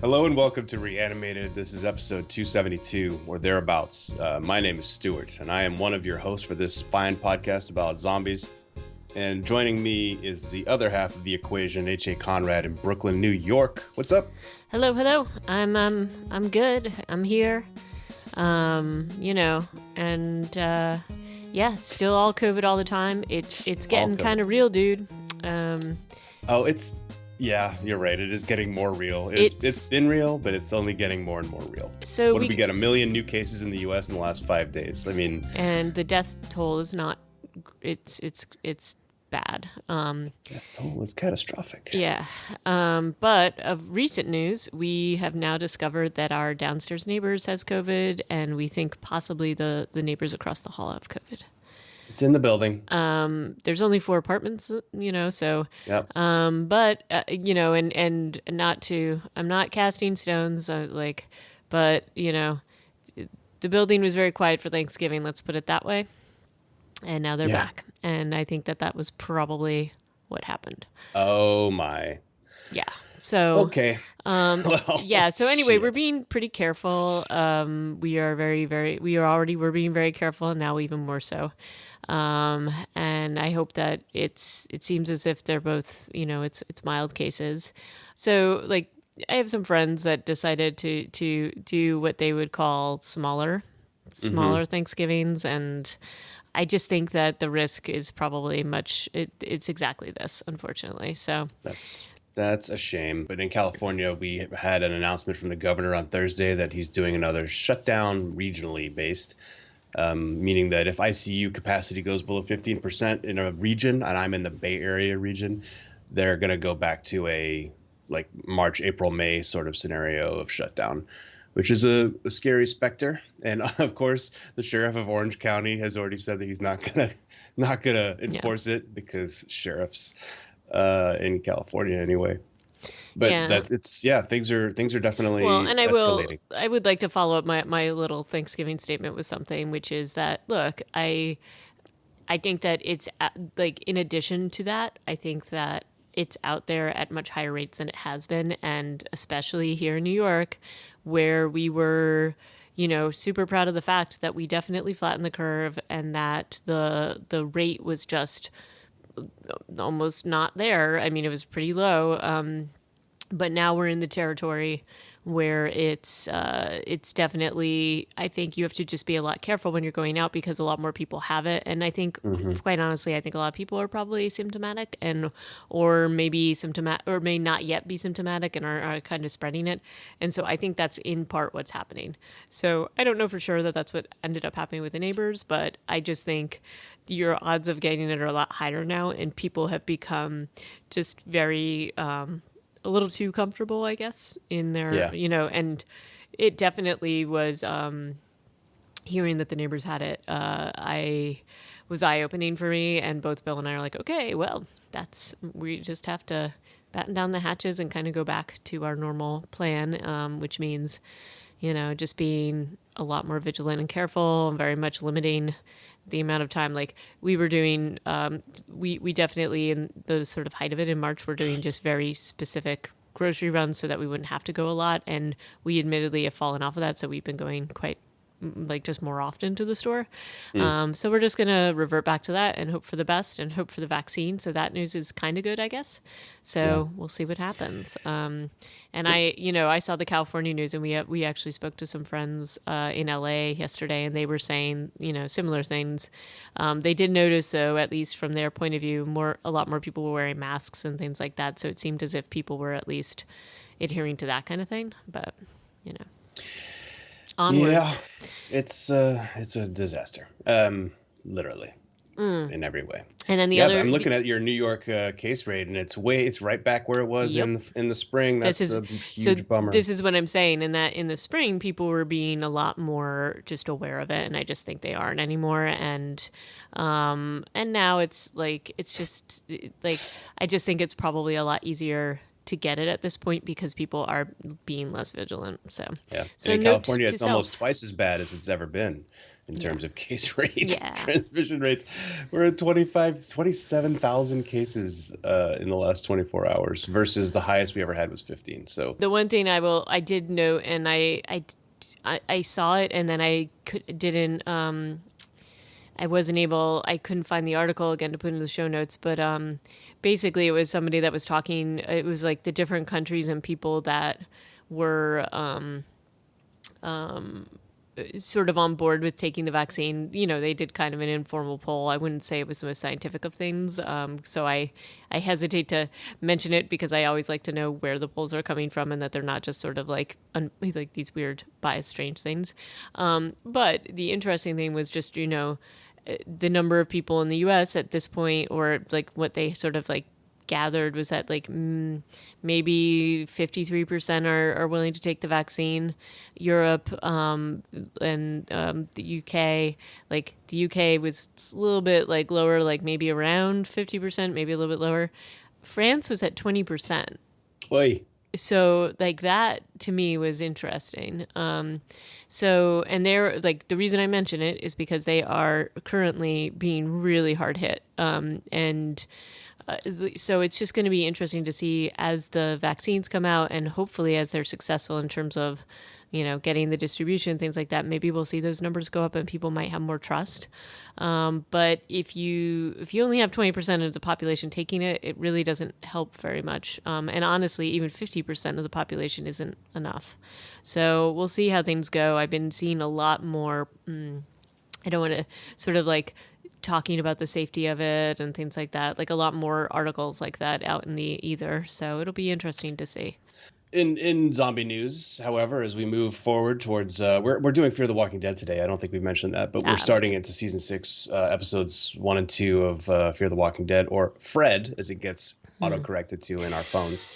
Hello and welcome to Reanimated. This is episode 272 or thereabouts. My name is Stuart, and I am one of your hosts for this fine podcast about zombies. And joining me is the other half of the equation, H.A. Conrad in Brooklyn, New York. What's up? Hello. I'm good. I'm here. Still all COVID all the time. It's getting kind of real, dude. Yeah, you're right. It is getting more real. It's been real, but it's only getting more and more real. So we get 1 million new cases in the U.S. in the last 5 days. I mean, and the death toll is not. It's bad. Death toll is catastrophic. Yeah. But of recent news, we have now discovered that our downstairs neighbors has COVID, and we think possibly the neighbors across the hall have COVID. It's in the building. There's only 4 apartments, so, yep. And I'm not casting stones, but, the building was very quiet for Thanksgiving, let's put it that way. And now they're back. And I think that was probably what happened. Oh my. Yeah. So, okay. So anyway, we're being pretty careful. We're being very careful, and now even more so. And I hope that it seems as if they're both, it's mild cases. So I have some friends that decided to do what they would call smaller Thanksgivings, and I just think that the risk is probably it's exactly this, unfortunately. So that's a shame. But in California, we had an announcement from the governor on Thursday that he's doing another shutdown regionally based. Meaning that if ICU capacity goes below 15% in a region, and I'm in the Bay Area region, they're going to go back to a March, April, May sort of scenario of shutdown, which is a scary specter. And of course, the sheriff of Orange County has already said that he's not gonna enforce it because sheriffs in California anyway. But things are definitely escalating. I would like to follow up my little Thanksgiving statement with something, which is that, look, I think that it's in addition to that, I think that it's out there at much higher rates than it has been. And especially here in New York, where we were, super proud of the fact that we definitely flattened the curve and that the rate was just almost not there. I mean, it was pretty low. But now we're in the territory where it's definitely, I think you have to just be a lot careful when you're going out because a lot more people have it. And I think, quite honestly, I think a lot of people are probably asymptomatic or maybe symptomatic or may not yet be symptomatic and are kind of spreading it. And so I think that's in part what's happening. So I don't know for sure that that's what ended up happening with the neighbors, but I just think your odds of getting it are a lot higher now, and people have become just very a little too comfortable, I guess, in their, and it definitely was, hearing that the neighbors had it, was eye-opening for me, and both Bill and I are like, okay, well, we just have to batten down the hatches and kind of go back to our normal plan, which means, just being a lot more vigilant and careful and very much limiting the amount of time. We were doing, we definitely, in the sort of height of it in March, we're doing just very specific grocery runs so that we wouldn't have to go a lot. And we admittedly have fallen off of that. So we've been going quite just more often to the store. So we're just going to revert back to that and hope for the best and hope for the vaccine. So that news is kind of good, I guess. So we'll see what happens. And I saw the California news, and we actually spoke to some friends in LA yesterday, and they were saying, similar things. They did notice, though, at least from their point of view, a lot more people were wearing masks and things like that. So it seemed as if people were at least adhering to that kind of thing. But, onwards. Yeah, it's a disaster, literally, in every way. And then I'm looking at your New York case rate, and it's right back where it was in the spring. That's a huge bummer. This is what I'm saying, in that in the spring, people were being a lot more just aware of it, and I just think they aren't anymore. And now it's just I just think it's probably a lot easier to get it at this point because people are being less vigilant. So in California, it's almost twice as bad as it's ever been. in terms of case rate, Yeah. transmission rates. We're at 27,000 cases in the last 24 hours versus the highest we ever had was 15. So The one thing I did note, and I saw it, and then didn't, I wasn't able, I couldn't find the article again to put into the show notes, but basically it was somebody that was talking, it was like the different countries and people that were sort of on board with taking the vaccine. You know, they did kind of an informal poll. I wouldn't say it was the most scientific of things. So I hesitate to mention it because I always like to know where the polls are coming from and that they're not just sort of like these weird biased, strange things. But the interesting thing was just, you know, the number of people in the U.S. at this point, or like what they sort of like gathered was that like maybe 53% are willing to take the vaccine. Europe and the UK, like the UK was a little bit like lower, like maybe around 50%, maybe a little bit lower. France was at 20%. Oi. So like that to me was interesting. So, and they're like, the reason I mention it is because they are currently being really hard hit. So it's just going to be interesting to see as the vaccines come out, and hopefully as they're successful in terms of, you know, getting the distribution, things like that. Maybe we'll see those numbers go up and people might have more trust. But if you only have 20% of the population taking it, it really doesn't help very much. And honestly, even 50% of the population isn't enough. So we'll see how things go. I've been seeing a lot more. I don't want to sort of like talking about the safety of it and things like that, like a lot more articles like that out in the ether. So it'll be interesting to see. In zombie news, however, as we move forward towards, we're doing Fear the Walking Dead today. I don't think we've mentioned that, but we're starting into season 6, episodes 1 and 2 of Fear the Walking Dead, or Fred, as it gets auto-corrected to in our phones.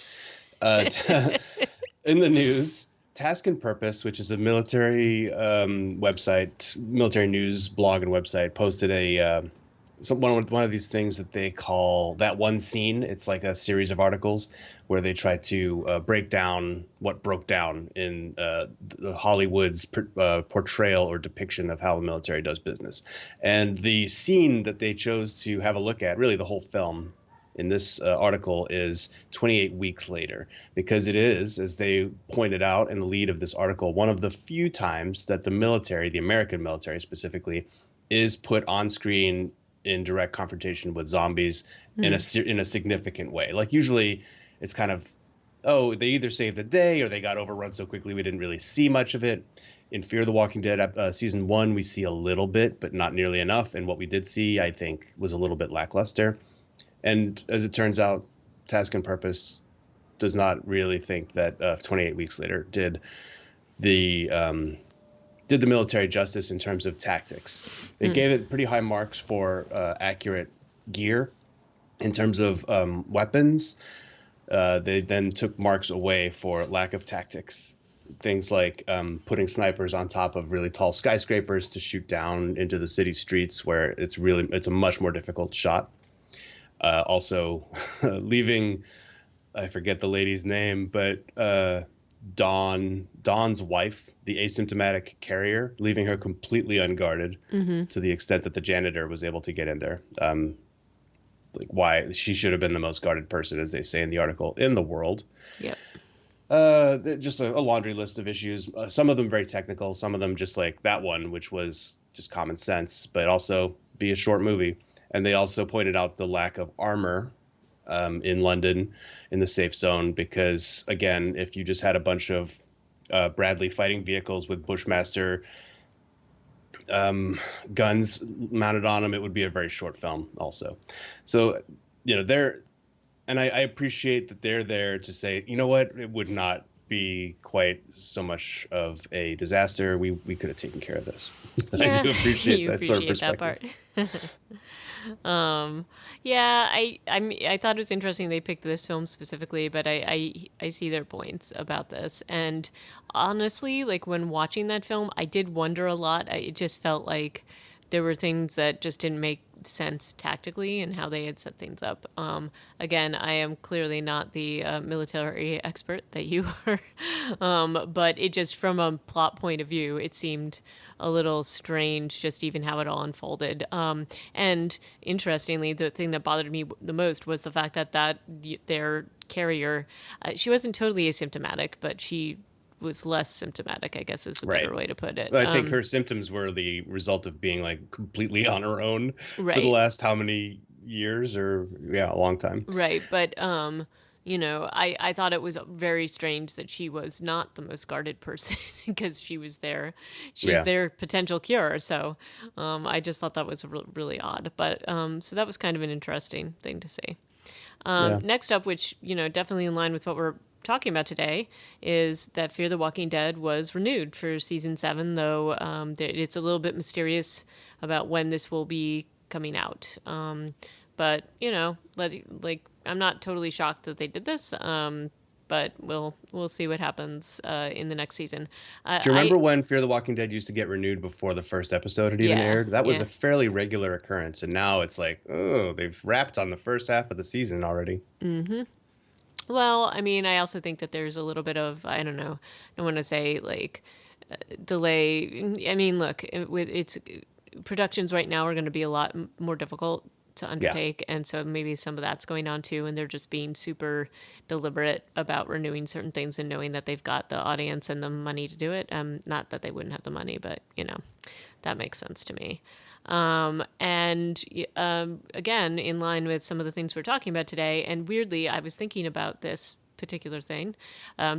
In the news, Task and Purpose, which is a military website, military news blog and website, posted one of these things that they call That One Scene. It's like a series of articles where they try to break down what broke down in the Hollywood's portrayal or depiction of how the military does business. And the scene that they chose to have a look at, really the whole film in this article, is 28 weeks later, because it is, as they pointed out in the lead of this article, one of the few times that the military, the American military specifically, is put on screen in direct confrontation with zombies in a significant way. Like usually it's kind of, oh, they either saved the day or they got overrun so quickly we didn't really see much of it. In Fear the Walking Dead season 1, we see a little bit, but not nearly enough. And what we did see, I think, was a little bit lackluster. And as it turns out, Task and Purpose does not really think that 28 weeks later did the military justice in terms of tactics. They gave it pretty high marks for accurate gear. In terms of weapons, they then took marks away for lack of tactics. Things like putting snipers on top of really tall skyscrapers to shoot down into the city streets, where it's a much more difficult shot. Also, leaving, I forget the lady's name, but Dawn's wife, the asymptomatic carrier, leaving her completely unguarded to the extent that the janitor was able to get in there. Like why she should have been the most guarded person, as they say in the article, in the world. Yep. Just a laundry list of issues. Some of them very technical. Some of them just like that one, which was just common sense, but also be a short movie. And they also pointed out the lack of armor in London in the safe zone, because, again, if you just had a bunch of Bradley fighting vehicles with Bushmaster guns mounted on them, it would be a very short film also. So, you know, I appreciate that they're there to say, you know what, it would not be quite so much of a disaster. We could have taken care of this. Yeah, I do appreciate you that sort of appreciate perspective. that part. Yeah, I thought it was interesting they picked this film specifically, but I see their points about this. And honestly, like when watching that film, I did wonder a lot. It just felt like there were things that just didn't make sense tactically and how they had set things up. Again, I am clearly not the military expert that you are, but it just from a plot point of view, it seemed a little strange, just even how it all unfolded. And interestingly, the thing that bothered me the most was the fact that their carrier, she wasn't totally asymptomatic, but she was less symptomatic, I guess is a better way to put it. I think her symptoms were the result of being like completely on her own for the Right. last how many years or a long time. Right. But, I thought it was very strange that she was not the most guarded person because she was there. She's their potential cure. So I just thought that was really odd. But so that was kind of an interesting thing to say. Next up, which, definitely in line with what we're talking about today, is that Fear the Walking Dead was renewed for season 7, though it's a little bit mysterious about when this will be coming out. But, I'm not totally shocked that they did this. But we'll see what happens in the next season. Do you remember when Fear the Walking Dead used to get renewed before the first episode had even aired? That was a fairly regular occurrence, and now it's like, oh, they've wrapped on the first half of the season already. Mm-hmm. Well, I mean, I also think that there's a little bit of, I don't know, I don't want to say delay. I mean, look, it's productions right now are going to be a lot more difficult to undertake, and so maybe some of that's going on too, and they're just being super deliberate about renewing certain things and knowing that they've got the audience and the money to do it. Not that they wouldn't have the money, but that makes sense to me. And again, in line with some of the things we're talking about today, and weirdly, I was thinking about this particular thing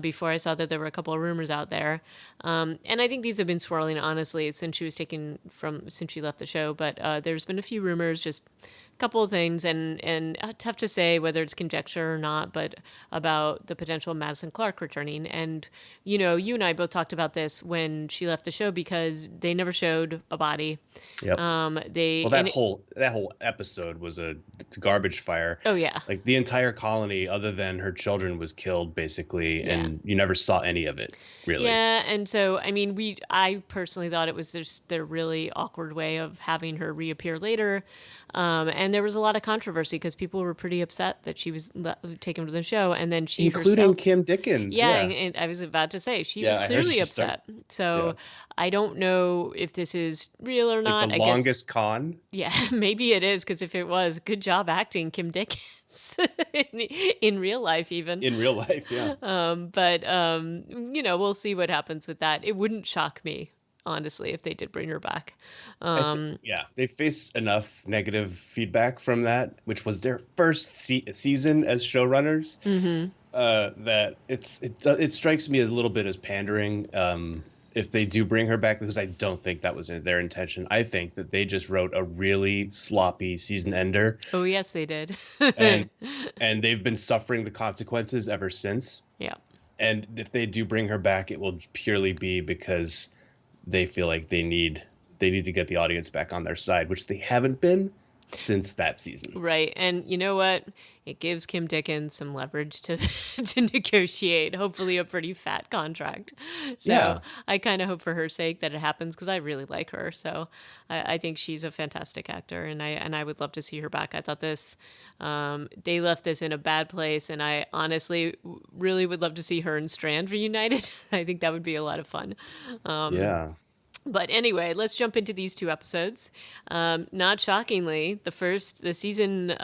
before I saw that there were a couple of rumors out there. And I think these have been swirling, honestly, since she left the show. But there's been a few rumors, just a couple of things, and tough to say whether it's conjecture or not, but about the potential Madison Clark returning. And, you and I both talked about this when she left the show because they never showed a body. Yep. That whole episode was a garbage fire. Oh, yeah. Like the entire colony, other than her children, was killed basically, and you never saw any of it, really. Yeah, and so, I mean, I personally thought it was just their really awkward way of having her reappear later. And there was a lot of controversy because people were pretty upset that she was taken from the show, and then including Kim Dickens. Yeah, and I was about to say she was clearly upset. So I don't know if this is real or not. The longest con. Yeah, maybe it is, because if it was, good job acting, Kim Dickens, in real life even. In real life, yeah. But we'll see what happens with that. It wouldn't shock me, honestly, if they did bring her back. They faced enough negative feedback from that, which was their first season as showrunners, that it strikes me as a little bit as pandering. If they do bring her back, because I don't think that was their intention. I think that they just wrote a really sloppy season ender. Oh, yes, they did. and they've been suffering the consequences ever since. Yeah. And if they do bring her back, it will purely be because they feel like they need to get the audience back on their side, which they haven't been since that season. Right. And you know what? It gives Kim Dickens some leverage to negotiate, hopefully a pretty fat contract. So I kind of hope for her sake that it happens, because I really like her. So I think she's a fantastic actor, and I would love to see her back. I thought they left this in a bad place, and I honestly really would love to see her and Strand reunited. I think that would be a lot of fun. But anyway, let's jump into these 2 episodes. Not shockingly, the season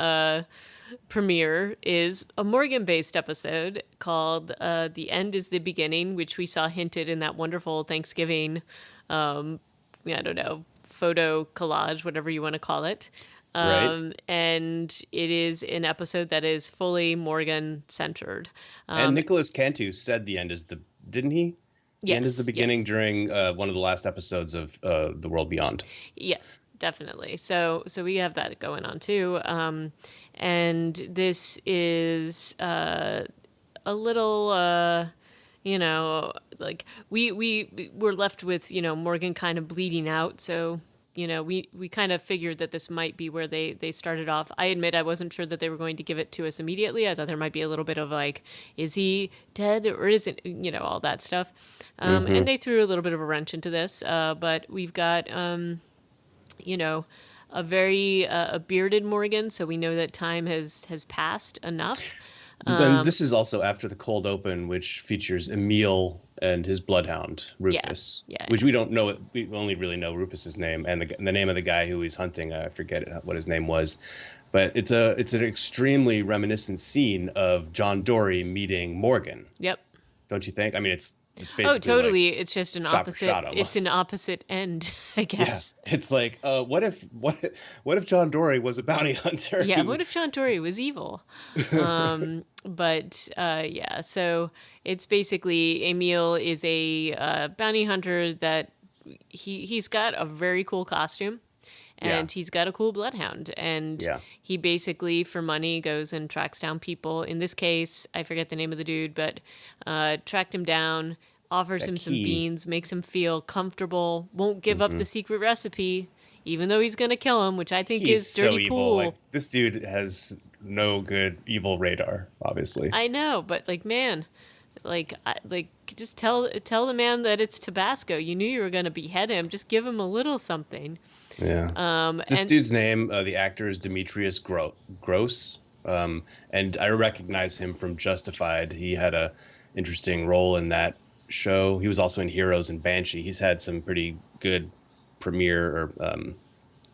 premiere is a Morgan-based episode called "The End Is the Beginning," which we saw hinted in that wonderful Thanksgiving, I don't know, photo collage, whatever you want to call it. Right. And it is an episode that is fully Morgan-centered. And Nicholas Cantu said the end is didn't he? The end is the beginning during one of the last episodes of The World Beyond. Yes, definitely. So we have that going on too. And this is a little, like we're left with, Morgan kind of bleeding out. So, we kind of figured that this might be where they started off. I admit I wasn't sure that they were going to give it to us immediately. I thought there might be a little bit of like, is he dead or isn't, all that stuff. And they threw a little bit of a wrench into this. But we've got, a bearded Morgan, so we know that time has passed enough. Then this is also after the cold open, which features Emil and his bloodhound Yeah, Rufus, yeah, which we don't know. We only really know Rufus's name and the name of the guy who he's hunting. I forget what his name was, but it's an extremely reminiscent scene of John Dory meeting Morgan. yep. Don't you think? I mean, it's Oh, basically like totally. It's just an shot for opposite. shot It's an almost. opposite end, I Yeah, guess. it's like, what if John Dory was a bounty hunter Yeah. who What if Sean Torrey was evil? But yeah. So it's basically Emil is a bounty hunter that he's got a very cool costume. Yeah, And he's got a cool bloodhound. And yeah, he basically, for money, goes and tracks down people. In this case, I forget the name of the dude, but tracked him down, offers that him some key. beans, makes him feel comfortable, won't give up Hmm. the secret recipe, even though he's going to kill him, which I think He's is so dirty evil. Like pool. this dude has no good evil radar, obviously. I know, but like, man, like just tell the man that it's Tabasco. You knew you were going to behead him. Just give him a little something. Yeah. This And dude's name, the actor is Demetrius Gross, and I recognize him from Justified. He had a interesting role in that show. He was also in Heroes and Banshee. He's had some pretty good premiere or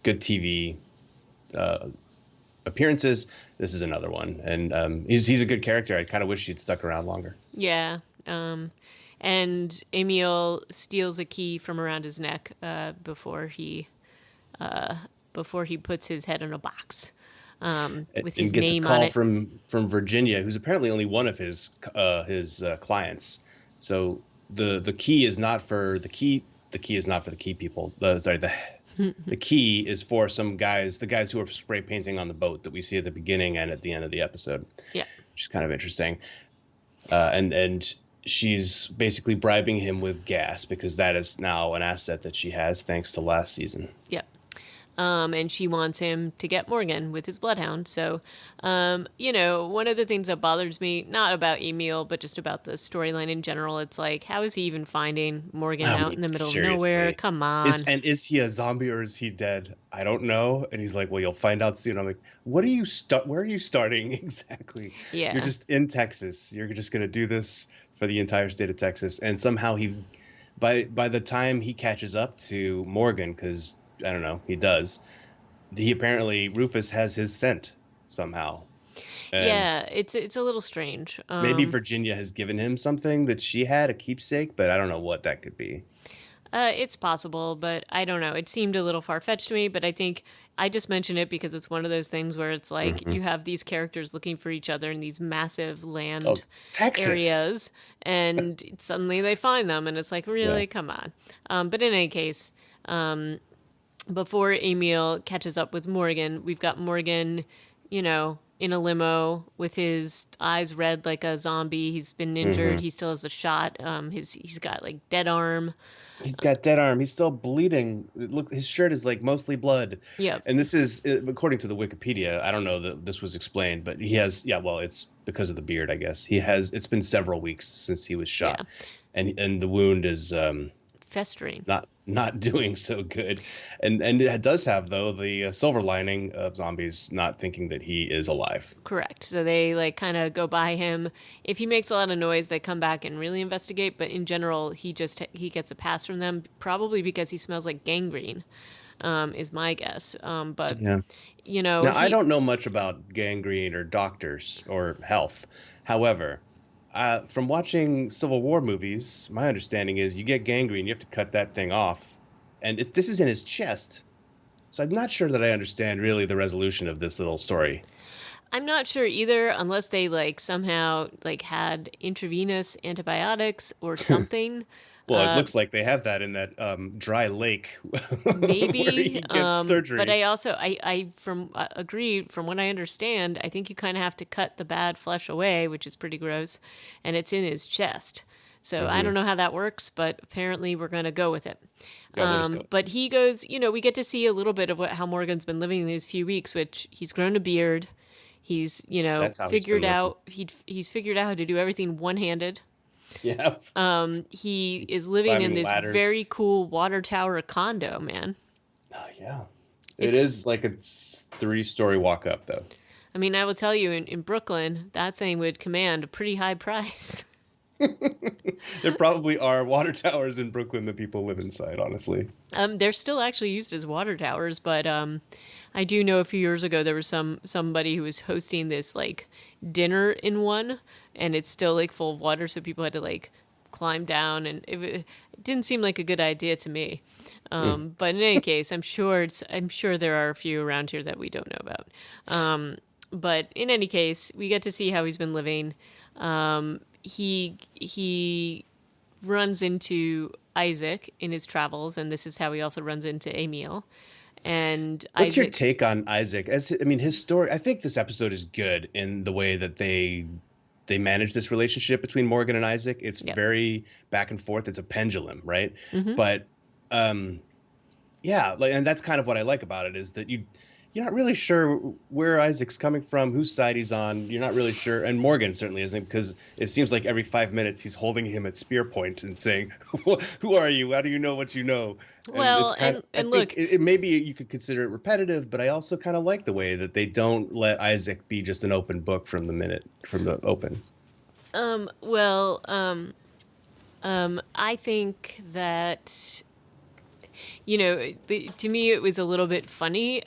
good TV uh, appearances. This is another one, and he's a good character. I kind of wish he'd stuck around longer. yeah. And Emil steals a key from around his neck before he puts his head in a box with And his gets a name on call it. from Virginia, who's apparently only one of his clients. So the key is not for the key. The key is not for the key people. Sorry, the key is for some guys, the guys who are spray painting on the boat that we see at the beginning and at the end of the episode, Yeah, which is kind of interesting. And she's basically bribing him with gas because that is now an asset that she has thanks to last season. yeah. And she wants him to get Morgan with his bloodhound. So, one of the things that bothers me, not about Emil, but just about the storyline in general, it's like, how is he even finding Morgan I out mean, in the middle of nowhere? seriously. Come on. Is he a zombie or is he dead? I don't know. And he's like, well, you'll find out soon. I'm like, where are you starting exactly? Yeah. You're just in Texas. You're just gonna do this for the entire state of Texas. And somehow by the time he catches up to Morgan, because I don't know, he does. He apparently Rufus has his scent somehow. And Yeah, it's a little strange. maybe Virginia has given him something that she had, a keepsake, but I don't know what that could be. It's possible, but I don't know. It seemed a little far-fetched to me, but I think I just mention it because it's one of those things where it's like Hmm. you have these characters looking for each other in these massive Oh, land Texas. areas, and suddenly they find them, and it's like, Yeah. really? Come on. But in any case, before Emil catches up with Morgan, we've got Morgan, in a limo with his eyes red like a zombie. He's been injured. Hmm. He still has a shot. He's got like dead arm. He's got dead arm. He's still bleeding. Look, his shirt is like mostly blood. Yep. And this is, according to the Wikipedia, I don't know that this was explained, but he has, yeah, well, it's because of the beard, I guess. It's been several weeks since he was shot. Yeah. And the wound is Festering. not doing so good. And it does have, though, the silver lining of zombies not thinking that he is alive. Correct. So they like kind of go by him. If he makes a lot of noise, they come back and really investigate. But in general, he gets a pass from them, probably because he smells like gangrene, is my guess. But Yeah. Now, I he, don't know much about gangrene or doctors or health. However, from watching Civil War movies, my understanding is you get gangrene, you have to cut that thing off. And if this is in his chest, so I'm not sure that I understand really the resolution of this little story. I'm not sure either, unless they like somehow like had intravenous antibiotics or something. Well, it looks like they have that in that dry lake Maybe, where he gets surgery. but I also agree from what I understand. I think you kind of have to cut the bad flesh away, which is pretty gross, and it's in his chest. So I don't know how that works, but apparently we're going to go with it. Yeah, we'll just go. But he goes, we get to see a little bit of how Morgan's been living in these few weeks, which he's grown a beard. He's That's how he's figured been out he's figured out how to do everything one-handed. Yeah. He is living in Climbing this ladders. very cool water tower condo, man. Yeah. It It's, is like a 3-story walk up, though. I mean, I will tell you, in Brooklyn, that thing would command a pretty high price. There probably are water towers in Brooklyn that people live inside, honestly. They're still actually used as water towers, but I do know a few years ago there was somebody who was hosting this like dinner in one, and it's still like full of water, so people had to like climb down, and it didn't seem like a good idea to me. But in any case, I'm sure there are a few around here that we don't know about. But in any case, we get to see how he's been living. He runs into Isaac in his travels, and this is how he also runs into Emil. And What's your Isaac, take on Isaac? I mean, his story. I think this episode is good in the way that they manage this relationship between Morgan and Isaac. It's yep. very back and forth. It's a pendulum, right? Mm-hmm. But yeah, like, and that's kind of what I like about it is that you're not really sure where Isaac's coming from, whose side he's on. You're not really sure, and Morgan certainly isn't, because it seems like every 5 minutes he's holding him at spear point and saying, "Who are you? How do you know what you know?" Well, and look, maybe you could consider it repetitive, but I also kind of like the way that they don't let Isaac be just an open book from the open. I think that, you know, to me it was a little bit funny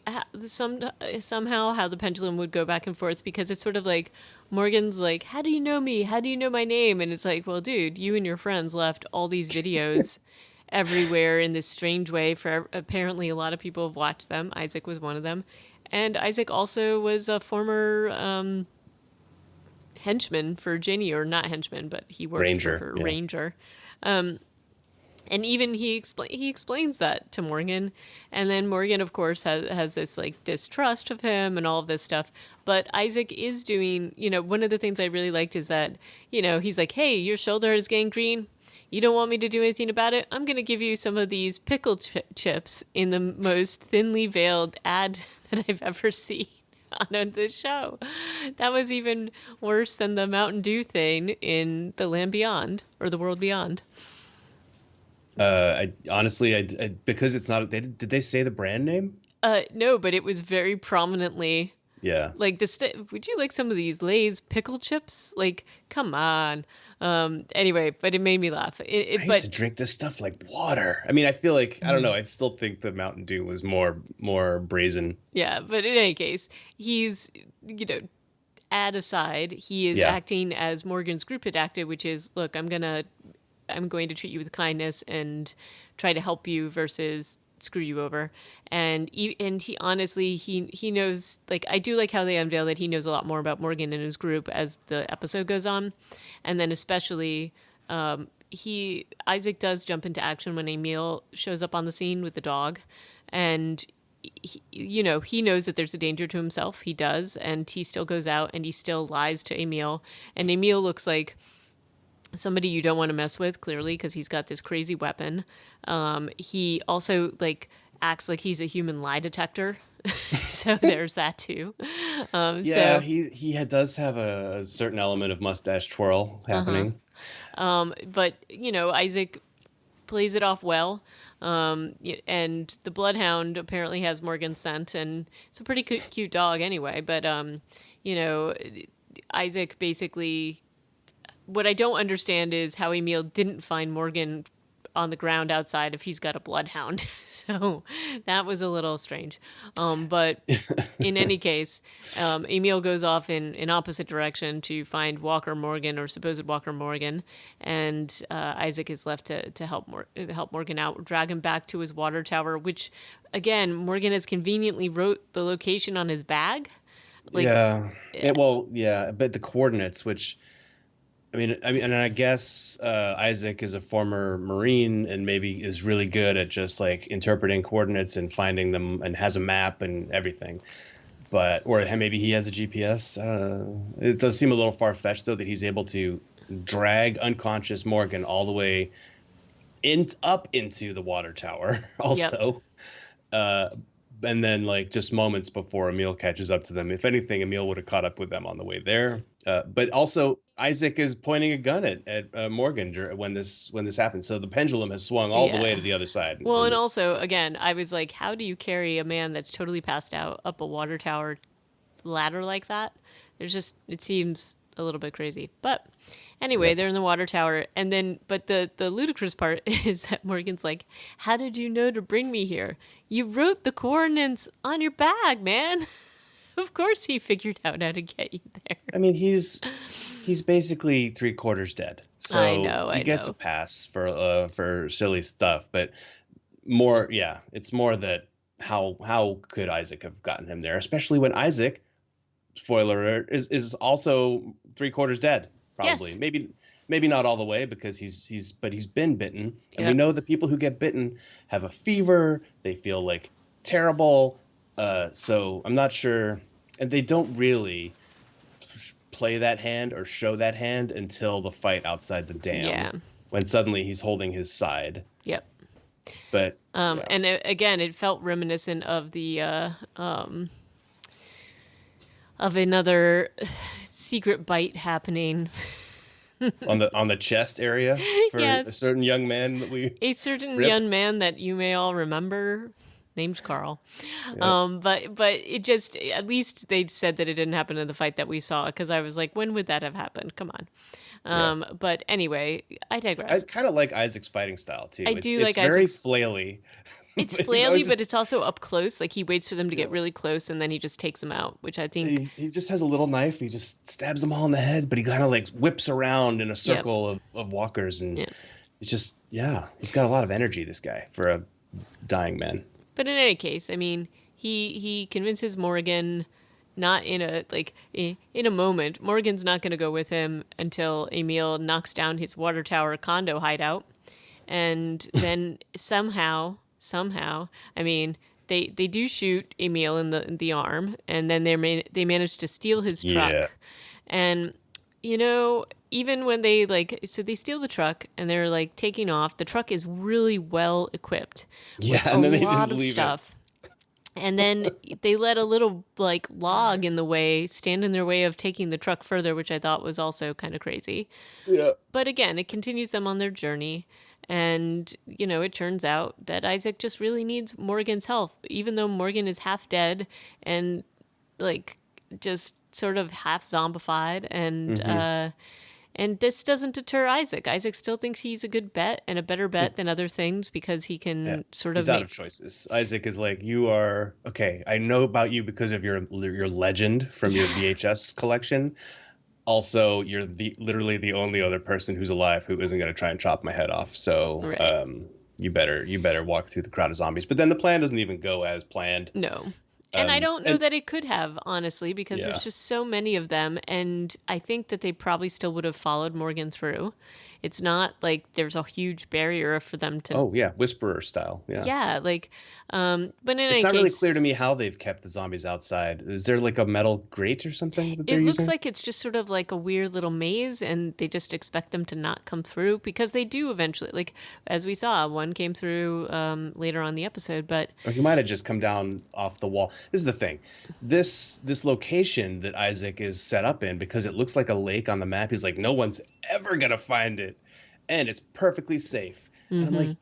somehow how the pendulum would go back and forth, because it's sort of like Morgan's like, "How do you know me? How do you know my name?" And it's like, well, dude, you and your friends left all these videos everywhere in this strange way. For apparently a lot of people have watched them. Isaac was one of them. And Isaac also was a former henchman for Ginny, or not henchman, but he worked Ranger, for her, yeah. Ranger. And even he explains that to Morgan, and then Morgan, of course, has this like distrust of him and all of this stuff. But Isaac is doing, you know, one of the things I really liked is that, you know, he's like, "Hey, your shoulder is gangrene. You don't want me to do anything about it? I'm going to give you some of these pickle chips," in the most thinly veiled ad that I've ever seen on the show. That was even worse than the Mountain Dew thing in The Land Beyond, or The World Beyond. I honestly, because it's not. Did they say the brand name? No, but it was very prominently. Yeah. Like, would you like some of these Lay's pickle chips? Like, come on. Anyway, but it made me laugh. I used to drink this stuff like water. I mean, I feel like, I don't know. I still think the Mountain Dew was more brazen. Yeah, but in any case, he's, you know, ad aside, he is acting as Morgan's group had acted, which is, look, I'm going to treat you with kindness and try to help you versus screw you over. And he honestly, he knows, like, I do like how they unveil that he knows a lot more about Morgan and his group as the episode goes on. And then especially, Isaac does jump into action when Emil shows up on the scene with the dog. And you know, he knows that there's a danger to himself. He does. And he still goes out and he still lies to Emil. And Emil looks like somebody you don't want to mess with, clearly, because he's got this crazy weapon. He also like acts like he's a human lie detector. So there's that too. He does have a certain element of mustache twirl happening. But you know, Isaac plays it off well. And the Bloodhound apparently has Morgan's scent, and it's a pretty cute dog anyway. But you know, Isaac basically. What I don't understand is how Emil didn't find Morgan on the ground outside if he's got a bloodhound. So that was a little strange. But in any case, Emil goes off in opposite direction to find Walker Morgan, or supposed Walker Morgan, and Isaac is left to help Morgan out, drag him back to his water tower, which, again, Morgan has conveniently wrote the location on his bag. Like, but the coordinates, which... I mean, and I guess Isaac is a former Marine and maybe is really good at just like interpreting coordinates and finding them, and has a map and everything. Or maybe he has a GPS. I don't know. It does seem a little far-fetched, though, that he's able to drag unconscious Morgan all the way up into the water tower also. Yep. And then, like, just moments before Emil catches up to them. If anything, Emil would have caught up with them on the way there. But also Isaac is pointing a gun at Morgan when this happens. So the pendulum has swung all the way Yeah. to the other side Well, in and this also, scene. again, I was like, how do you carry a man that's totally passed out up a water tower ladder like that? It seems a little bit crazy. But anyway, Yep. they're in the water tower. And then, but the ludicrous part is that Morgan's like, how did you know to bring me here? You wrote the coordinates on your bag, man. Of course he figured out how to get you there. I mean, he's basically three-quarters dead, I so know, he I gets a know. pass for silly stuff. But more, yeah, it's more that how could Isaac have gotten him there, especially when Isaac, spoiler alert, is also three-quarters dead, probably. Yes. Maybe not all the way because he's been bitten, and we Yep. know that people who get bitten have a fever, they feel like terrible. So I'm not sure, and they don't really play that hand or show that hand until the fight outside the dam, Yeah. when suddenly he's holding his side. Yep. But yeah, And again, it felt reminiscent of the of another secret bite happening. on the chest area for a Yes, certain young man that we a certain rip. young man that you may all remember, named Carl. Yep. But it just, at least they said that it didn't happen in the fight that we saw, because I was like, when would that have happened? Come on. Yeah. But anyway, I I digress. kind of like Isaac's fighting style too. I It's do it's like very Isaac's. flaily. It's He's always flaily, but it's also up close. Like, he waits for them to yeah. get really close, and then he just takes them out, which I think, He just has a little knife. He just stabs them all in the head, but he kind of like whips around in a yep, circle of walkers, and yeah. it's just yeah, he's got a lot of energy. This guy for a dying man. But in any case, I mean, he convinces Morgan, not in a in a moment. Morgan's not going to go with him until Emil knocks down his water tower condo hideout, and then somehow, I mean, they do shoot Emil in the arm, and then they manage to steal his Yeah, truck, and even when they so they steal the truck and they're like taking off, the truck is really well equipped yeah, with a and then they just lot of leave it. stuff. And then they let a little like log in the way stand in their way of taking the truck further, which I thought was also kind of crazy. Yeah, But again, it continues them on their journey. And, it turns out that Isaac just really needs Morgan's help, even though Morgan is half dead and like just sort of half zombified. hmm And this doesn't deter Isaac. Isaac still thinks he's a good bet and a better bet than other things, because he yeah. can sort of He's out of make. choices. Isaac is like, you are okay. I know about you because of your legend from your VHS collection. Also, you're literally the only other person who's alive who isn't going to try and chop my head off. So, Right. you better walk through the crowd of zombies. But then the plan doesn't even go as planned. No. And I don't know And that it could have, honestly, because yeah. there's just so many of them. And I think that they probably still would have followed Morgan through. It's not like there's a huge barrier for them to. Oh yeah, Whisperer style. Yeah. Yeah, but in It's any not really case, clear to me how they've kept the zombies outside. Is there like a metal grate or something that they're it looks using? like it's just sort of like a weird little maze, and they just expect them to not come through, because they do eventually. Like, as we saw, one came through later on the episode, but Or he might have just come down off the wall. This is the thing. This location that Isaac is set up in, because it looks like a lake on the map, he's like, no one's ever gonna find it. And it's perfectly safe. And I'm like,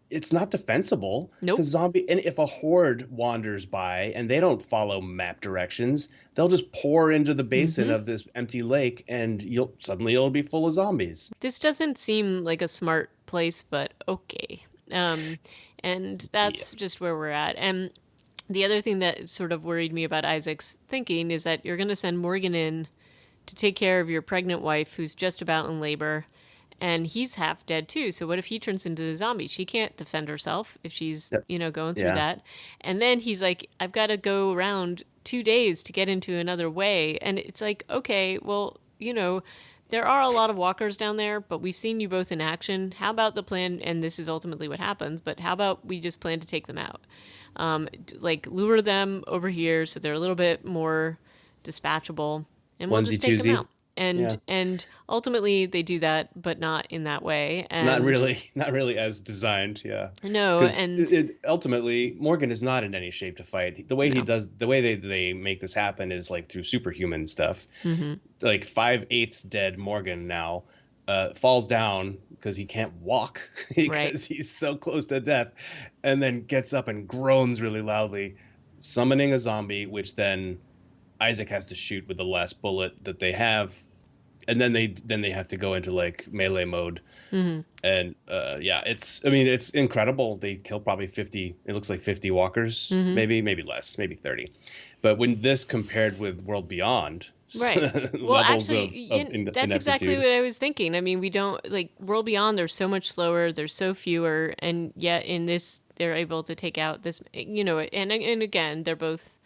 it's not defensible, nope. because and if a horde wanders by and they don't follow map directions, they'll just pour into the basin of this empty lake, and it'll be full of zombies. This doesn't seem like a smart place, but okay. And that's Yeah. just where we're at. And the other thing that sort of worried me about Isaac's thinking is that you're going to send Morgan in to take care of your pregnant wife who's just about in labor, and he's half dead too. So what if he turns into a zombie? She can't defend herself if she's, Yep. going through Yeah. that. And then he's like, I've got to go around 2 days to get into another way. And it's like, okay, well, there are a lot of walkers down there, but we've seen you both in action. How about the plan? And this is ultimately what happens, but how about we just plan to take them out? Lure them over here so they're a little bit more dispatchable, and we'll Onesie just take them twosie. out. Yeah. And ultimately they do that, but not in that way. Not And really, not really as designed, yeah. no, Because and ultimately Morgan is not in any shape to fight. The way he no. does, the way they make this happen is like through superhuman stuff. Hmm. Like 5/8 dead Morgan now falls down because he can't walk Right. because he's so close to death, and then gets up and groans really loudly, summoning a zombie, which then Isaac has to shoot with the last bullet that they have, and then they have to go into like melee mode. Hmm. And yeah, it's incredible. They kill probably 50, it looks like 50 walkers, Hmm. maybe less, maybe 30. But when this compared with World Beyond, Right. Well, levels actually, of that's exactly ineptitude. what I was thinking. I mean, we don't like World Beyond. They're so much slower. There's so fewer, and yet in this, they're able to take out this. And again, they're both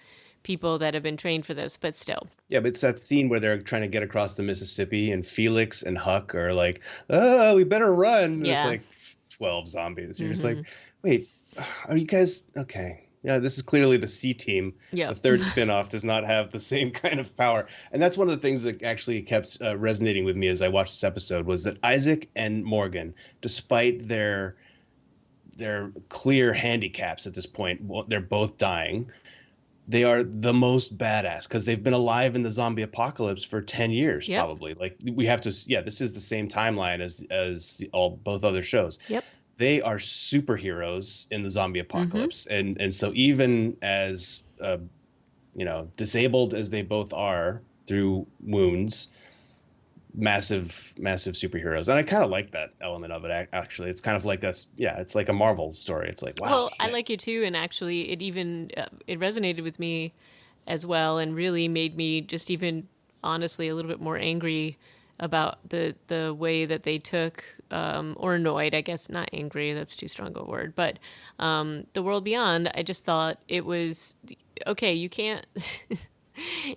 people that have been trained for this, but still. Yeah, but it's that scene where they're trying to get across the Mississippi, and Felix and Huck are like, "Oh, we better run." And it's Yeah. like 12 zombies. You're just like, Hmm. "Wait, are you guys okay?" Yeah, this is clearly the C team. The Yep. third spinoff does not have the same kind of power, and that's one of the things that actually kept resonating with me as I watched this episode was that Isaac and Morgan, despite their clear handicaps at this point, well, they're both dying. They are the most badass because they've been alive in the zombie apocalypse for 10 years, Yep. probably. Like we have to, yeah, this is the same timeline as all both other shows. Yep. They are superheroes in the zombie Hmm. apocalypse, and so even as disabled as they both are through wounds, massive superheroes. And I kind of like that element of it. Actually, it's kind of like it's like a Marvel story. It's like, wow, Well, I like it too, and actually, it even it resonated with me as well, and really made me just even honestly a little bit more angry about the way that they took or annoyed. I guess not angry. That's too strong a word, but the World Beyond. I just thought it was okay. You can't.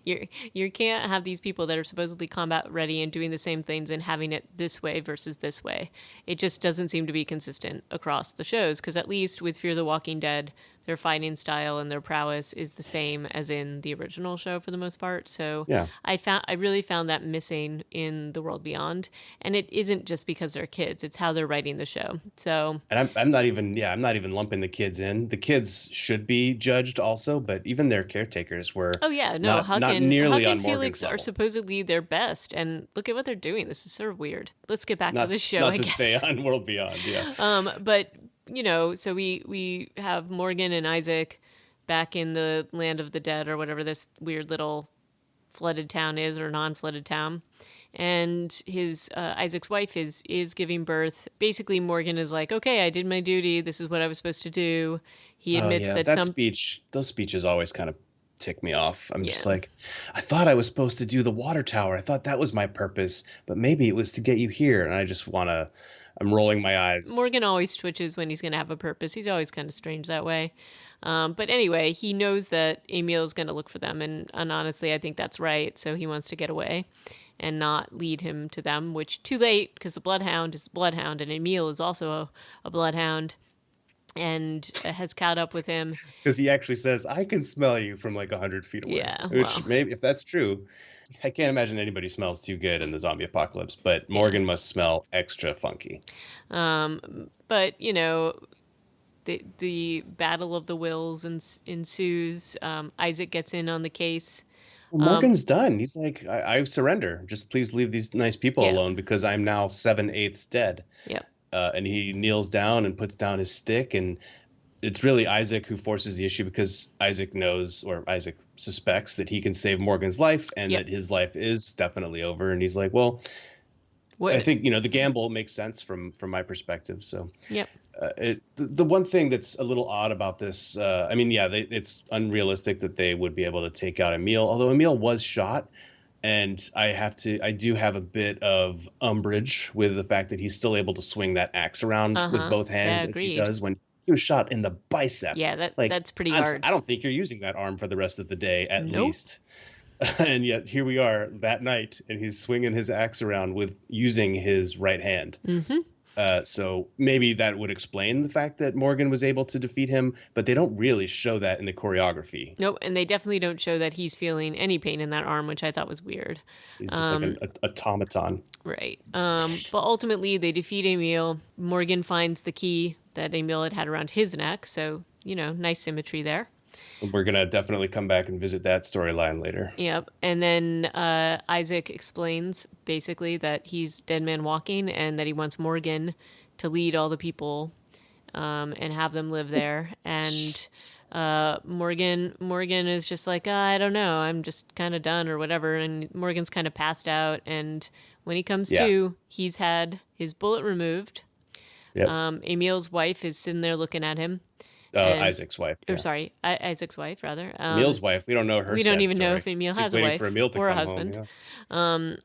You can't have these people that are supposedly combat ready and doing the same things and having it this way versus this way. It just doesn't seem to be consistent across the shows because at least with Fear the Walking Dead, their fighting style and their prowess is the same as in the original show for the most part. So yeah. I really found that missing in The World Beyond, and it isn't just because they're kids; it's how they're writing the show. So And I'm not even lumping the kids in. The kids should be judged also, but even their caretakers were oh yeah, no, not nearly Huck on and Morgan's Felix are level. supposedly their best, and look at what they're doing. This is sort of weird. Let's get back to Not the show, not I to stay guess. on World Beyond. Yeah. But so we have Morgan and Isaac back in the land of the dead or whatever this weird little flooded town is or non-flooded town. And his Isaac's wife is giving birth. Basically, Morgan is like, "Okay, I did my duty. This is what I was supposed to do." He Oh admits yeah, that that some, speech. Those speeches always kind of tick me off. I'm yeah, just like, I thought I was supposed to do the water tower. I thought that was my purpose, but maybe it was to get you here. And I just wanna. I'm rolling my eyes. Morgan always twitches when he's going to have a purpose. He's always kind of strange that way. But anyway, he knows that Emil is going to look for them, and honestly, I think that's right. So he wants to get away and not lead him to them, which too late because the Bloodhound is a Bloodhound, and Emil is also a Bloodhound and has caught up with him. Because he actually says, "I can smell you from like 100 feet away," Yeah, which well, maybe if that's true, I can't imagine anybody smells too good in the zombie apocalypse. But yeah. Morgan must smell extra funky. But the battle of the wills ensues. Isaac gets in on the case. Well, Morgan's done. He's like, I surrender. Just please leave these nice people Yeah, alone because I'm now 7/8 dead. yeah, And he kneels down and puts down his stick, and it's really Isaac who forces the issue because Isaac knows, or Isaac suspects, that he can save Morgan's life and yep. that his life is definitely over. And he's like, well, I What? think the gamble makes sense from my perspective. So Yep. the one thing that's a little odd about this, I mean, yeah, it's unrealistic that they would be able to take out Emil, although Emil was shot. And I do have a bit of umbrage with the fact that he's still able to swing that axe around Uh with huh. both Yeah. hands as he Agreed. does when he was shot in the bicep. Yeah. Like, That's pretty hard. I don't think you're using that arm for the rest of the day, at Nope. least. And yet here we are that night, and he's swinging his axe around with using his right hand. Mm-hmm. So maybe that would explain the fact that Morgan was able to defeat him, but they don't really show that in the choreography. Nope, and they definitely don't show that he's feeling any pain in that arm, which I thought was weird. He's just like an automaton. Right. But ultimately, they defeat Emil. Morgan finds the key that Emil had around his neck, so, nice symmetry there. We're going to definitely come back and visit that storyline later. Yep. And then Isaac explains basically that he's Dead Man Walking and that he wants Morgan to lead all the people and have them live there. And Morgan is just like, I don't know, I'm just kind of done or whatever. And Morgan's kind of passed out. And when he comes to, he's had his bullet removed. Yep. Emil's wife is sitting there looking at him. Isaac's wife. Or sorry, Isaac's wife, rather. Emil's wife. We don't know her. We don't even story. know if Emil has a wife or a husband. Home, yeah.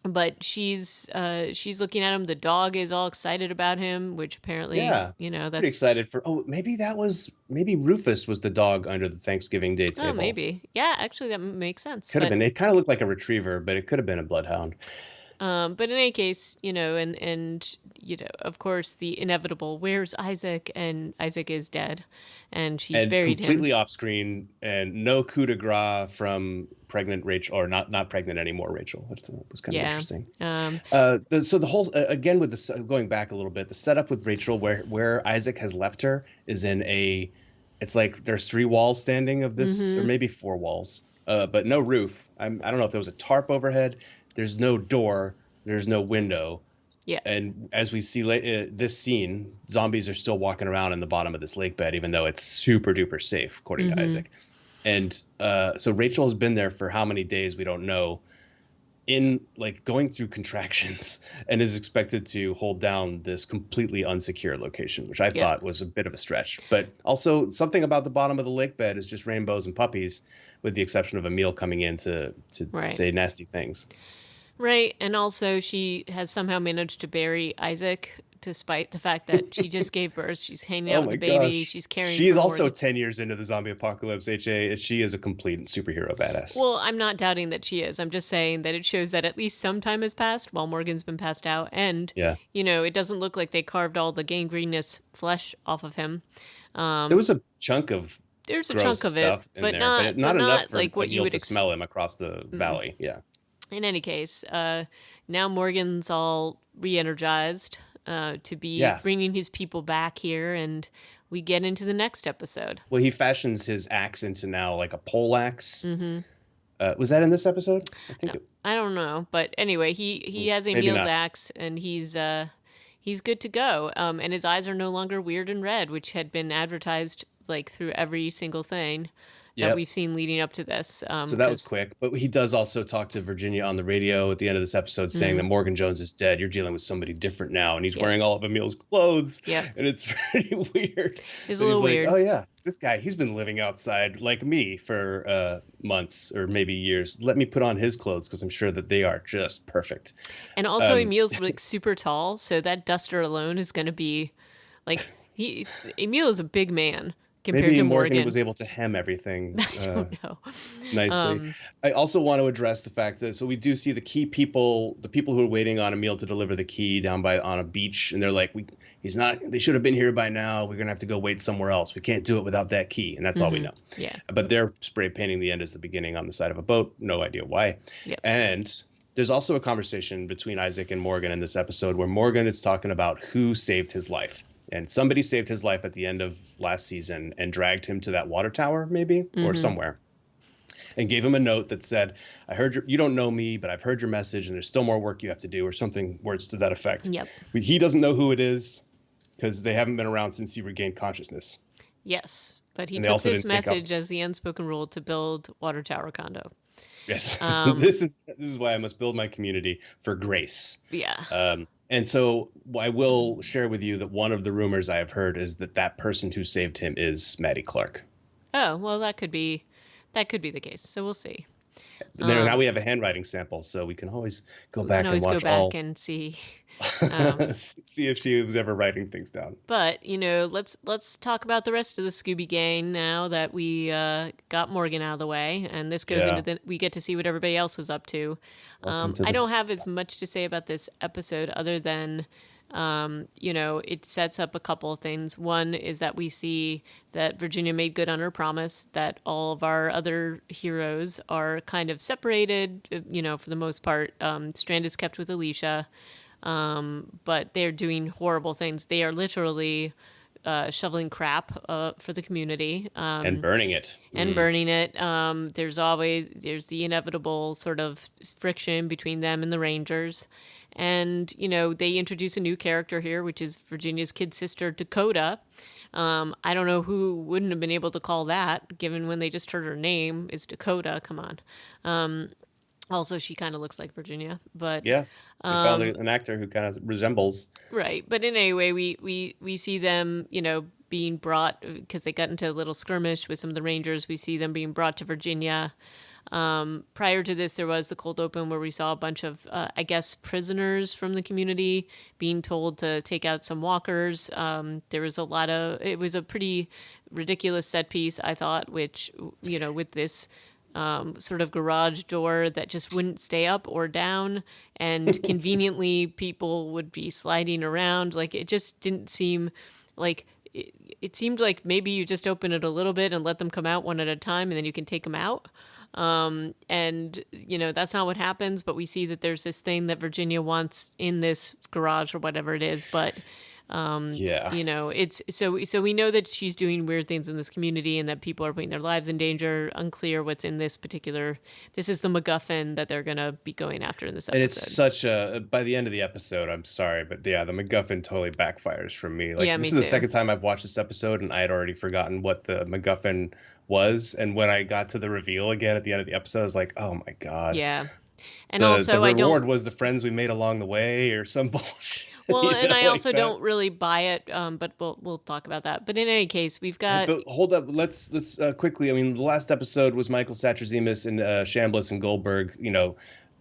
But she's looking at him. The dog is all excited about him, which apparently, that's pretty excited for. Oh, maybe Rufus was the dog under the Thanksgiving Day table. Oh, maybe. Yeah, actually, that makes sense. Could have been. It kind of looked like a retriever, but it could have been a bloodhound. But in any case, of course, the inevitable, where's Isaac? And Isaac is dead, and she's buried completely off screen, and no coup de grace from pregnant Rachel, or not pregnant anymore Rachel. That was kind of interesting. So the whole, again, with this, going back a little bit, the setup with Rachel, where Isaac has left her is in it's like there's 3 walls standing of this, or maybe 4 walls, but no roof. I don't know if there was a tarp overhead. There's no door. There's no window. Yeah. And as we see this scene, zombies are still walking around in the bottom of this lake bed, even though it's super duper safe, according to Isaac. And so Rachel has been there for how many days, we don't know, in like going through contractions, and is expected to hold down this completely unsecure location, which I thought was a bit of a stretch. But also something about the bottom of the lake bed is just rainbows and puppies, with the exception of Emil coming in to say nasty things. Right, and also she has somehow managed to bury Isaac, despite the fact that she just gave birth. She's hanging out with the baby. Gosh. She's carrying. She is also 10 years into the zombie apocalypse. She is a complete superhero badass. Well, I'm not doubting that she is. I'm just saying that it shows that at least some time has passed while Morgan's been passed out, and it doesn't look like they carved all the gangrenous flesh off of him. There was a chunk of. There's a chunk of it, but not enough for like what you would smell him across the valley. Yeah. In any case, now Morgan's all re-energized to be bringing his people back here, and we get into the next episode. Well, he fashions his axe into now like a pole axe. Was that in this episode? I think. I don't know, but anyway, he has Emil's axe, and he's good to go. And his eyes are no longer weird and red, which had been advertised like through every single thing that we've seen leading up to this. So that was quick. But he does also talk to Virginia on the radio at the end of this episode saying that Morgan Jones is dead. You're dealing with somebody different now. And he's wearing all of Emil's clothes. Yeah. And it's pretty weird. It's a little weird. Oh, yeah. This guy, he's been living outside like me for months or maybe years. Let me put on his clothes because I'm sure that they are just perfect. And also Emil's like super tall. So that duster alone is going to be like, Emil is a big man. Compared to Morgan was able to hem everything I don't know. Nicely. I also want to address the fact that we do see the people who are waiting on Emil to deliver the key down on a beach, and they're like, they should have been here by now. We're gonna have to go wait somewhere else. We can't do it without that key, and that's all we know. Yeah. But they're spray painting the end as the beginning on the side of a boat. No idea why. Yep. And there's also a conversation between Isaac and Morgan in this episode where Morgan is talking about who saved his life. And somebody saved his life at the end of last season and dragged him to that water tower, maybe, or somewhere, and gave him a note that said, I heard you don't know me, but I've heard your message, and there's still more work you have to do, or something, words to that effect. Yep. He doesn't know who it is because they haven't been around since he regained consciousness. Yes, but he took this message as the unspoken rule to build water tower condo. Yes. This is why I must build my community for grace. Yeah. And so I will share with you that one of the rumors I have heard is that person who saved him is Maddie Clark. Oh, well, that could be the case. So we'll see. Now we have a handwriting sample, so we can always go back and watch and see. See if she was ever writing things down. But let's talk about the rest of the Scooby Gang now that we got Morgan out of the way, and this goes into we get to see what everybody else was up to. I don't have as much to say about this episode other than It sets up a couple of things. One is that we see that Virginia made good on her promise that all of our other heroes are kind of separated, for the most part. Strand is kept with Alicia, but they're doing horrible things. They are literally shoveling crap for the community. And burning it. And burning it. There's the inevitable sort of friction between them and the Rangers. And, they introduce a new character here, which is Virginia's kid sister, Dakota. I don't know who wouldn't have been able to call that, given when they just heard her name is Dakota. Come on. Also, she kind of looks like Virginia, but yeah, we found an actor who kind of resembles. Right, but in any way, we see them, being brought because they got into a little skirmish with some of the Rangers. We see them being brought to Virginia. Prior to this, there was the cold open where we saw a bunch of, I guess, prisoners from the community being told to take out some walkers. There was it was a pretty ridiculous set piece, I thought, which, with this sort of garage door that just wouldn't stay up or down, and conveniently people would be sliding around. Like, it just didn't seem like it seemed like maybe you just open it a little bit and let them come out one at a time, and then you can take them out. And that's not what happens, but we see that there's this thing that Virginia wants in this garage or whatever it is, but it's so we know that she's doing weird things in this community and that people are putting their lives in danger. Unclear what's in this is the MacGuffin that they're going to be going after in this episode. And it's such by the end of the episode, I'm sorry, but yeah, the MacGuffin totally backfires from me. Like, this is the second time I've watched this episode and I had already forgotten what the MacGuffin was. And when I got to the reveal again at the end of the episode, I was like, oh my God. Yeah. And the reward was the friends we made along the way or some bullshit. Well, and I also don't really buy it, but we'll talk about that. But in any case, we've got. But hold up, let's quickly. I mean, the last episode was Michael Satrazemis and Chambliss and Goldberg.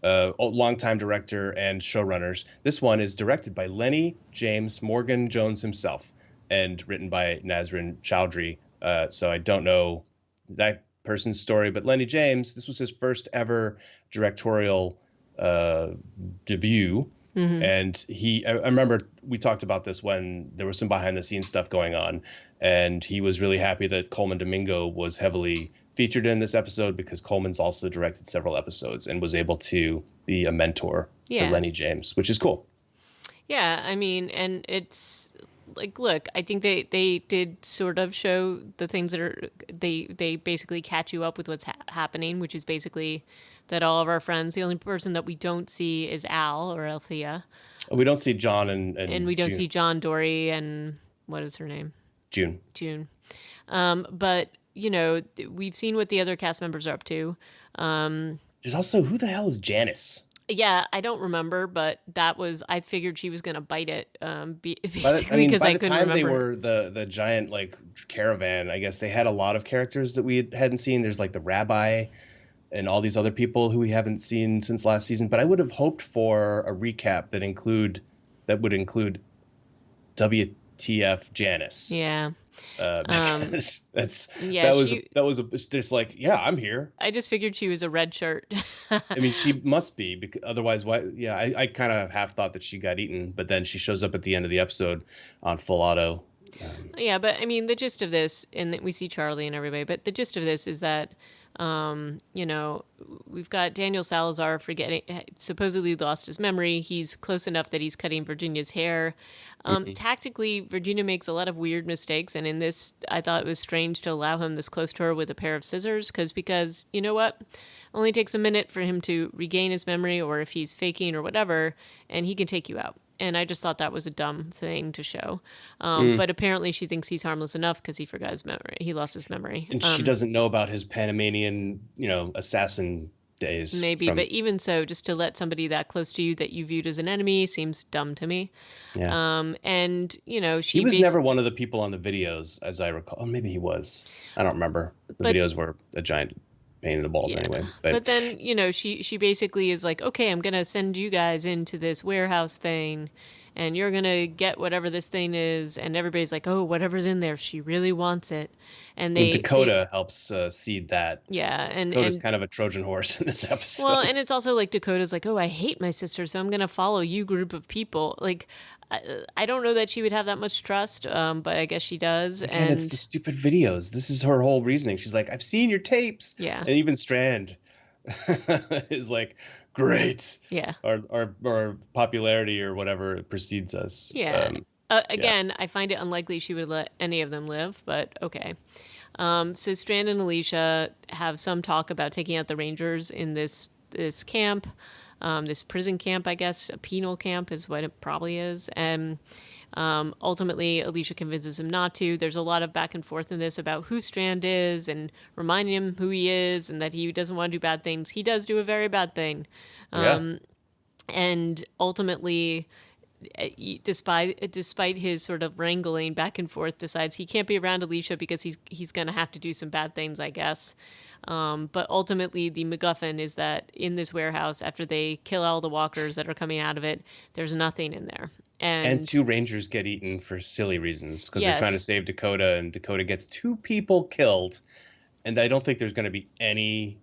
Longtime director and showrunners. This one is directed by Lenny James Morgan Jones himself, and written by Nazrin Chowdhury. So I don't know that person's story, but Lenny James, this was his first ever directorial debut. Mm-hmm. And I remember we talked about this when there was some behind the scenes stuff going on, and he was really happy that Coleman Domingo was heavily featured in this episode because Coleman's also directed several episodes and was able to be a mentor for Lenny James, which is cool. Yeah, I mean, and it's like, look, I think they did sort of show the things that are, they basically catch you up with what's happening, which is basically that all of our friends, the only person that we don't see is Al or Althea. We don't see John and we don't June. see John, Dory, and what is her name? June. But, we've seen what the other cast members are up to. There's also, who the hell is Janice? Yeah, I don't remember, but I figured she was going to bite it, basically, because I couldn't remember. By the time they were the giant, like, caravan, I guess they had a lot of characters that we hadn't seen. There's, like, the rabbi and all these other people who we haven't seen since last season. But I would have hoped for a recap that would include WTF Janice. Yeah. Because that was just like, yeah, I'm here. I just figured she was a red shirt. I mean, she must be, because otherwise, why? Yeah, I kind of half thought that she got eaten, but then she shows up at the end of the episode on full auto. Yeah, but I mean, the gist of this, and we see Charlie and everybody, but the gist of this is that, we've got Daniel Salazar supposedly lost his memory. He's close enough that he's cutting Virginia's hair. Tactically, Virginia makes a lot of weird mistakes, and in this, I thought it was strange to allow him this close to her with a pair of scissors, because you know what? Only takes a minute for him to regain his memory, or if he's faking or whatever, and he can take you out. And I just thought that was a dumb thing to show. But apparently she thinks he's harmless enough because he forgot his memory. He lost his memory. And she doesn't know about his Panamanian, assassin days. Maybe, but even so, just to let somebody that close to you that you viewed as an enemy seems dumb to me. Yeah. And, he was never one of the people on the videos, as I recall. Oh, maybe he was. I don't remember. The videos were a giant pain in the balls anyway. But then, she basically is like, okay, I'm going to send you guys into this warehouse thing, and you're going to get whatever this thing is. And everybody's like, oh, whatever's in there, she really wants it. And Dakota helps seed that. Yeah. And Dakota's kind of a Trojan horse in this episode. Well, and it's also like Dakota's like, oh, I hate my sister, so I'm going to follow you group of people. Like, I don't know that she would have that much trust, but I guess she does. Again, it's the And stupid videos. This is her whole reasoning. She's like, I've seen your tapes. yeah, And even Strand is like, great. yeah, Our popularity or whatever precedes us. yeah. Yeah. Again, I find it unlikely she would let any of them live, but okay. So Strand and Alicia have some talk about taking out the Rangers in this camp, this prison camp, I guess. A penal camp is what it probably is. And ultimately, Alicia convinces him not to. There's a lot of back and forth in this about who Strand is and reminding him who he is and that he doesn't want to do bad things. He does do a very bad thing. Yeah. And ultimately, despite his sort of wrangling back and forth, decides he can't be around Alicia because he's going to have to do some bad things, I guess. But ultimately, the MacGuffin is that in this warehouse, after they kill all the walkers that are coming out of it, there's nothing in there. And And two Rangers get eaten for silly reasons because they're trying to yes, save Dakota, and Dakota gets two people killed. And I don't think there's going to be any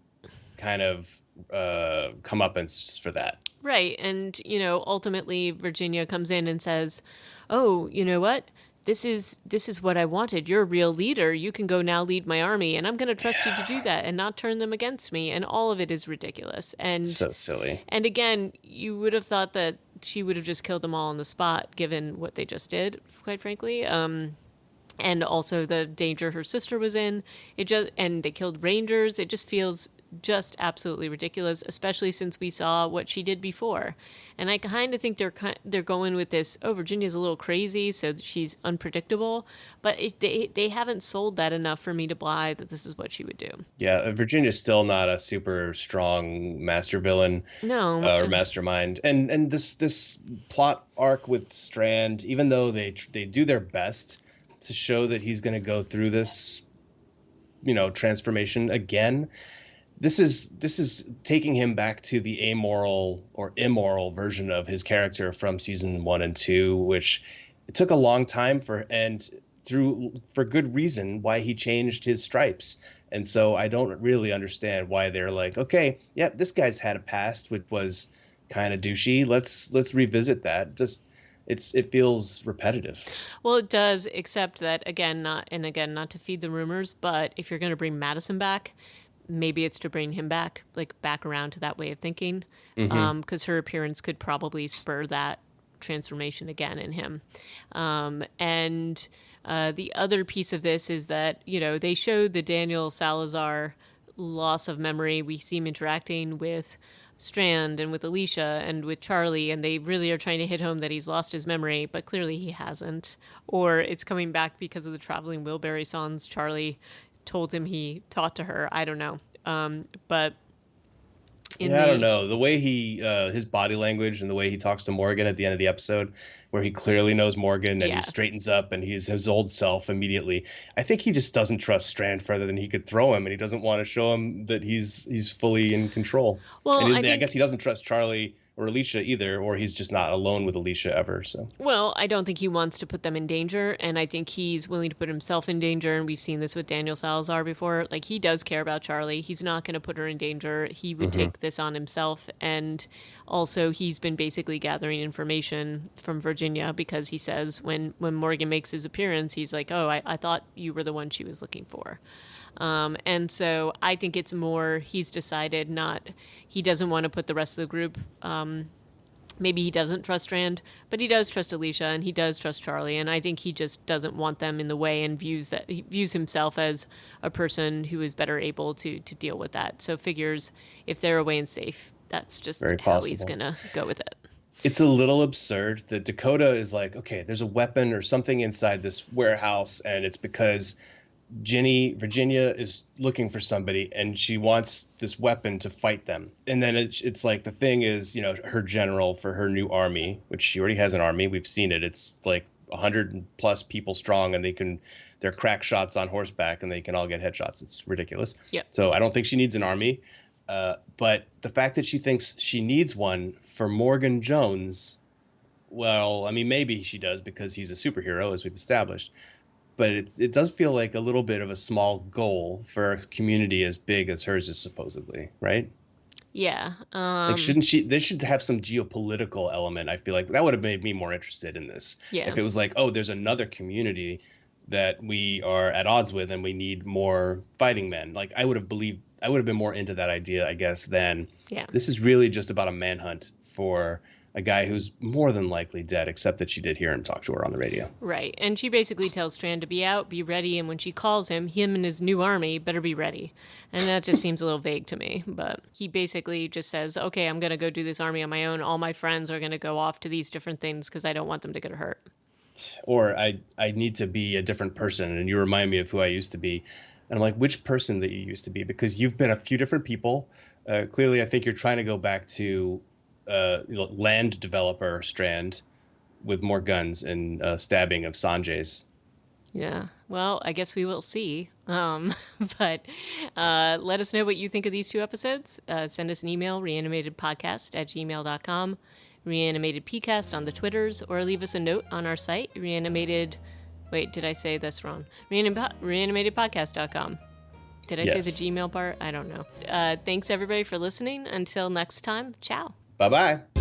kind of comeuppance for that. right. And, ultimately, Virginia comes in and says, "Oh, you know what? This is what I wanted. You're a real leader. You can go now lead my army, and I'm going to trust you to do that and not turn them against me." And all of it is ridiculous. So silly. And again, you would have thought that she would have just killed them all on the spot, given what they just did, quite frankly. And also the danger her sister was in. And they killed Rangers. It just feels just absolutely ridiculous, especially since we saw what she did before. And I kind of think they're going with this. Oh, Virginia's a little crazy, so she's unpredictable. But they haven't sold that enough for me to buy that this is what she would do. Yeah, Virginia's still not a super strong master villain No, or mastermind, and this plot arc with Strand, even though they do their best to show that he's going to go through this, transformation again. This is taking him back to the amoral or immoral version of his character from season 1 and 2, which it took a long time for good reason why he changed his stripes. And so I don't really understand why they're like, okay, yeah, this guy's had a past which was kind of douchey. Let's revisit that. It feels repetitive. well, it does, except that not to feed the rumors, but if you're going to bring Madison back, maybe it's to bring him back, like back around to that way of thinking, because her appearance could probably spur that transformation again in him. And the other piece of this is that, they showed the Daniel Salazar loss of memory. We see him interacting with Strand and with Alicia and with Charlie, and they really are trying to hit home that he's lost his memory, but clearly he hasn't. Or it's coming back because of the traveling Wilbury songs Charlie told him he taught to her. I don't know. But I don't know. The way his body language and the way he talks to Morgan at the end of the episode, where he clearly knows Morgan and he straightens up and he's his old self immediately. I think he just doesn't trust Strand further than he could throw him, and he doesn't want to show him that he's fully in control. Well, and I guess he doesn't trust Charlie or Alicia either, or he's just not alone with Alicia ever. So well, I don't think he wants to put them in danger, and I think he's willing to put himself in danger, and we've seen this with Daniel Salazar before. Like, he does care about Charlie. He's not going to put her in danger. He would take this on himself, and also he's been basically gathering information from Virginia because he says when Morgan makes his appearance, he's like, oh, I thought you were the one she was looking for. And so I think it's more he's decided he doesn't want to put the rest of the group. Maybe he doesn't trust Strand, but he does trust Alicia and he does trust Charlie. And I think he just doesn't want them in the way and he views himself as a person who is better able to deal with that. So figures if they're away and safe, that's just how he's going to go with it. It's a little absurd that Dakota is like, okay, there's a weapon or something inside this warehouse, and it's because Virginia is looking for somebody and she wants this weapon to fight them. And then it's like the thing is, her general for her new army, which she already has an army. We've seen it. It's like 100+ people strong, and they're crack shots on horseback and they can all get headshots. It's ridiculous. Yeah. So I don't think she needs an army. But the fact that she thinks she needs one for Morgan Jones, well, I mean, maybe she does because he's a superhero, as we've established. But it does feel like a little bit of a small goal for a community as big as hers is supposedly, right? Yeah. Like, shouldn't she? They should have some geopolitical element. I feel like that would have made me more interested in this. Yeah. If it was like, oh, there's another community that we are at odds with, and we need more fighting men. Like, I would have been more into that idea, I guess. Than Yeah. this is really just about a manhunt for a guy who's more than likely dead, except that she did hear him talk to her on the radio. Right. And she basically tells Strand to be out, be ready, and when she calls him and his new army better be ready. And that just seems a little vague to me. But he basically just says, okay, I'm going to go do this army on my own. All my friends are going to go off to these different things because I don't want them to get hurt. Or I need to be a different person, and you remind me of who I used to be. And I'm like, which person that you used to be? Because you've been a few different people. Clearly, I think you're trying to go back to land developer Strand with more guns and stabbing of Sanjay's. Yeah. Well, I guess we will see. But let us know what you think of these two episodes. Send us an email, reanimatedpodcast@gmail.com, reanimatedpcast on the Twitters, or leave us a note on our site, Wait, did I say this wrong? Reanimatedpodcast.com. Did I say the Gmail part? I don't know. Thanks, everybody, for listening. Until next time, ciao. Bye-bye.